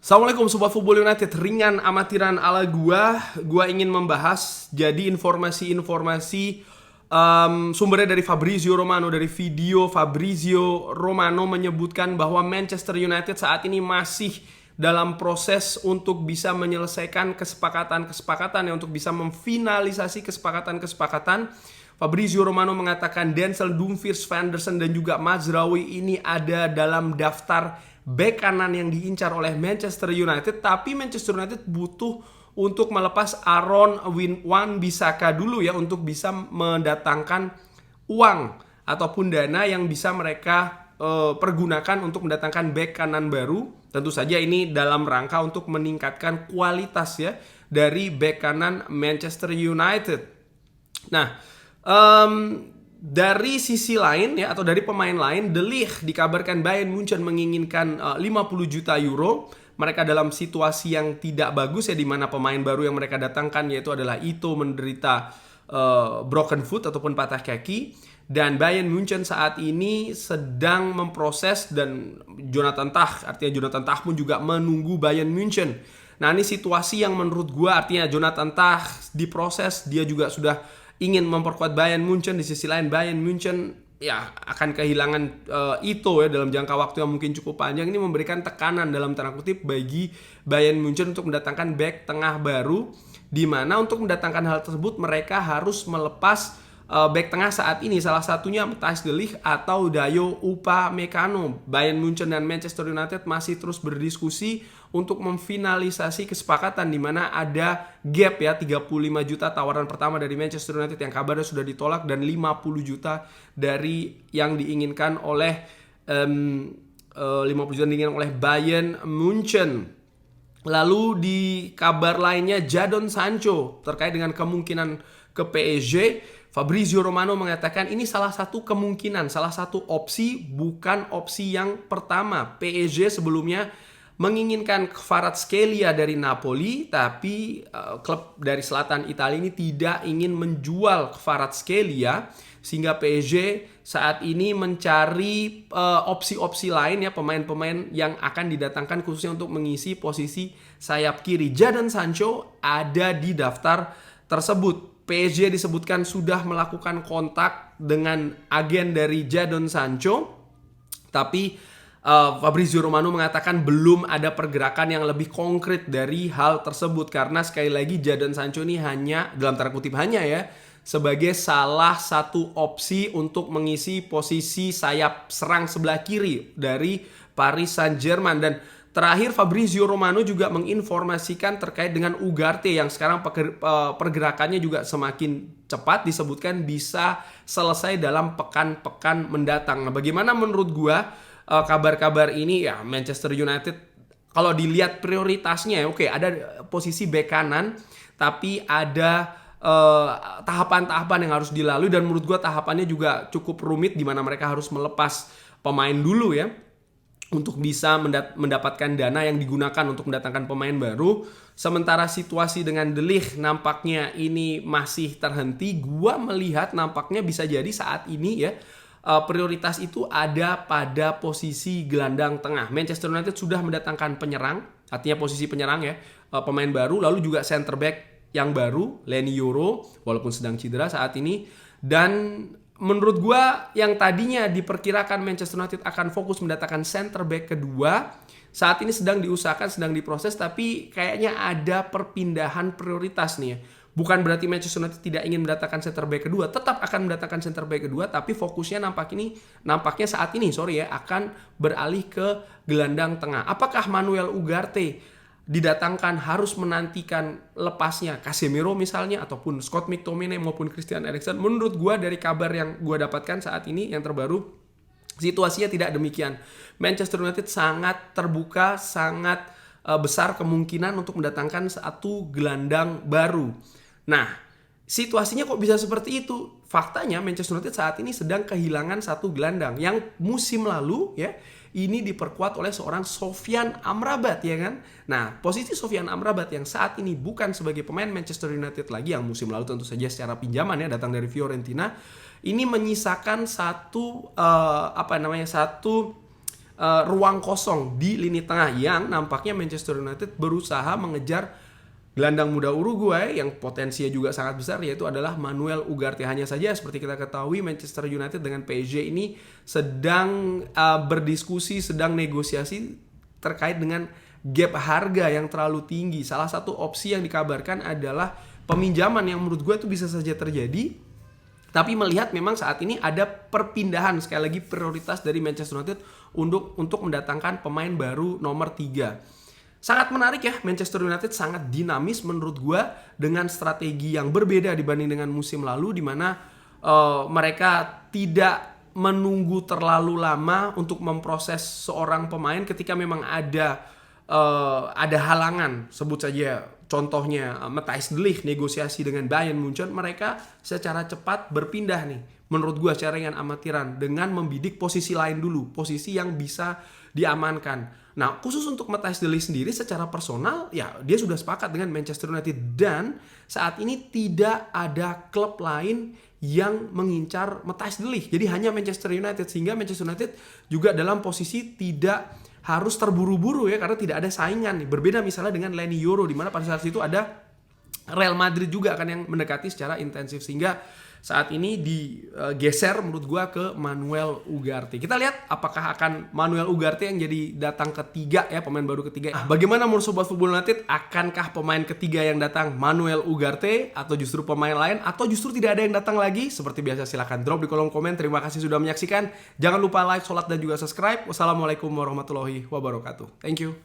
Assalamualaikum Sobat Football United, ringan amatiran ala gua ingin membahas jadi informasi-informasi sumbernya dari Fabrizio Romano. Dari video Fabrizio Romano menyebutkan bahwa Manchester United saat ini masih dalam proses untuk bisa menyelesaikan kesepakatan untuk bisa memfinalisasi kesepakatan. Fabrizio Romano mengatakan Denzel Dumfries, Van der Sar dan juga Mazraoui ini ada dalam daftar bek kanan yang diincar oleh Manchester United, tapi Manchester United butuh untuk melepas Aaron Wan-Bissaka dulu ya, untuk bisa mendatangkan uang ataupun dana yang bisa mereka pergunakan untuk mendatangkan bek kanan baru. Tentu saja ini dalam rangka untuk meningkatkan kualitas ya dari bek kanan Manchester United. Nah, dari sisi lain ya, atau dari pemain lain, De Ligt dikabarkan Bayern Munchen menginginkan 50 juta euro. Mereka dalam situasi yang tidak bagus ya, di mana pemain baru yang mereka datangkan yaitu adalah Ito menderita broken foot ataupun patah kaki, dan Bayern Munchen saat ini sedang memproses, dan Jonathan Tah pun juga menunggu Bayern Munchen. Nah, ini situasi yang menurut gua, artinya Jonathan Tah diproses, dia juga sudah ingin memperkuat Bayern Munchen. Di sisi lain Bayern Munchen ya akan kehilangan Ito ya dalam jangka waktu yang mungkin cukup panjang. Ini memberikan tekanan dalam tanda kutip bagi Bayern Munchen untuk mendatangkan bek tengah baru, di mana untuk mendatangkan hal tersebut mereka harus melepas bek tengah saat ini, salah satunya Matthijs De Ligt atau Dayot Upamecano. Bayern Munchen dan Manchester United masih terus berdiskusi untuk memfinalisasi kesepakatan, di mana ada gap ya 35 juta tawaran pertama dari Manchester United yang kabarnya sudah ditolak, dan 50 juta dari yang diinginkan oleh 50 juta diinginkan oleh Bayern Munchen. Lalu di kabar lainnya, Jadon Sancho terkait dengan kemungkinan ke PSG, Fabrizio Romano mengatakan ini salah satu kemungkinan, salah satu opsi, bukan opsi yang pertama. PSG sebelumnya menginginkan Kvaratskhelia dari Napoli, tapi klub dari selatan Italia ini tidak ingin menjual Kvaratskhelia, sehingga PSG saat ini mencari opsi-opsi lain ya, pemain-pemain yang akan didatangkan khususnya untuk mengisi posisi sayap kiri. Jadon Sancho ada di daftar tersebut. PSG disebutkan sudah melakukan kontak dengan agen dari Jadon Sancho, tapi Fabrizio Romano mengatakan belum ada pergerakan yang lebih konkret dari hal tersebut, karena sekali lagi Jadon Sancho ini hanya, dalam tanda kutip hanya ya, sebagai salah satu opsi untuk mengisi posisi sayap serang sebelah kiri dari Paris Saint-Germain. Dan terakhir Fabrizio Romano juga menginformasikan terkait dengan Ugarte yang sekarang pergerakannya juga semakin cepat, disebutkan bisa selesai dalam pekan-pekan mendatang. Nah, bagaimana menurut gua kabar-kabar ini ya? Manchester United kalau dilihat prioritasnya ya, oke, ada posisi bek kanan, tapi ada tahapan-tahapan yang harus dilalui, dan menurut gua tahapannya juga cukup rumit, di mana mereka harus melepas pemain dulu ya untuk bisa mendapatkan dana yang digunakan untuk mendatangkan pemain baru. Sementara situasi dengan De Ligt nampaknya ini masih terhenti. Gua melihat nampaknya bisa jadi saat ini ya prioritas itu ada pada posisi gelandang tengah. Manchester United sudah mendatangkan penyerang, artinya posisi penyerang ya, pemain baru, lalu juga center back yang baru, Leny Yoro, walaupun sedang cedera saat ini. Dan menurut gue yang tadinya diperkirakan Manchester United akan fokus mendatangkan center back kedua, saat ini sedang diusahakan, sedang diproses, tapi kayaknya ada perpindahan prioritas nih ya. Bukan berarti Manchester United tidak ingin mendatangkan center back kedua, tetap akan mendatangkan center back kedua, tapi fokusnya nampaknya saat ini akan beralih ke gelandang tengah. Apakah Manuel Ugarte didatangkan harus menantikan lepasnya Casemiro misalnya, ataupun Scott McTominay maupun Christian Eriksen? Menurut gue dari kabar yang gue dapatkan saat ini yang terbaru, situasinya tidak demikian. Manchester United sangat terbuka, sangat besar kemungkinan untuk mendatangkan satu gelandang baru. Nah, situasinya kok bisa seperti itu? Faktanya Manchester United saat ini sedang kehilangan satu gelandang yang musim lalu ya ini diperkuat oleh seorang Sofyan Amrabat ya kan. Nah, posisi Sofyan Amrabat yang saat ini bukan sebagai pemain Manchester United lagi, yang musim lalu tentu saja secara pinjaman ya datang dari Fiorentina, ini menyisakan satu ruang kosong di lini tengah yang nampaknya Manchester United berusaha mengejar gelandang muda Uruguay yang potensinya juga sangat besar, yaitu adalah Manuel Ugarte. Hanya saja seperti kita ketahui, Manchester United dengan PSG ini sedang berdiskusi, sedang negosiasi terkait dengan gap harga yang terlalu tinggi. Salah satu opsi yang dikabarkan adalah peminjaman yang menurut gue itu bisa saja terjadi. Tapi melihat memang saat ini ada perpindahan, sekali lagi prioritas dari Manchester United untuk mendatangkan pemain baru nomor 3. Sangat menarik ya, Manchester United sangat dinamis menurut gue dengan strategi yang berbeda dibanding dengan musim lalu, di mana mereka tidak menunggu terlalu lama untuk memproses seorang pemain ketika memang ada halangan. Sebut saja contohnya Matthijs de Ligt negosiasi dengan Bayern Munchen, mereka secara cepat berpindah nih menurut gue secara yang amatiran dengan membidik posisi lain dulu, posisi yang bisa diamankan. Nah, khusus untuk Matthijs de Ligt sendiri secara personal, ya dia sudah sepakat dengan Manchester United dan saat ini tidak ada klub lain yang mengincar Matthijs de Ligt. Jadi hanya Manchester United, sehingga Manchester United juga dalam posisi tidak harus terburu-buru ya, karena tidak ada saingan nih. Berbeda misalnya dengan Leny Yoro, di mana pada saat itu ada Real Madrid juga akan yang mendekati secara intensif, sehingga saat ini digeser menurut gua ke Manuel Ugarte. Kita lihat apakah akan Manuel Ugarte yang jadi datang ketiga ya, pemain baru ketiga. Bagaimana menurut Sobat Football United? Akankah pemain ketiga yang datang Manuel Ugarte atau justru pemain lain, atau justru tidak ada yang datang lagi? Seperti biasa silahkan drop di kolom komen. Terima kasih sudah menyaksikan. Jangan lupa like, sholat dan juga subscribe. Wassalamualaikum warahmatullahi wabarakatuh. Thank you.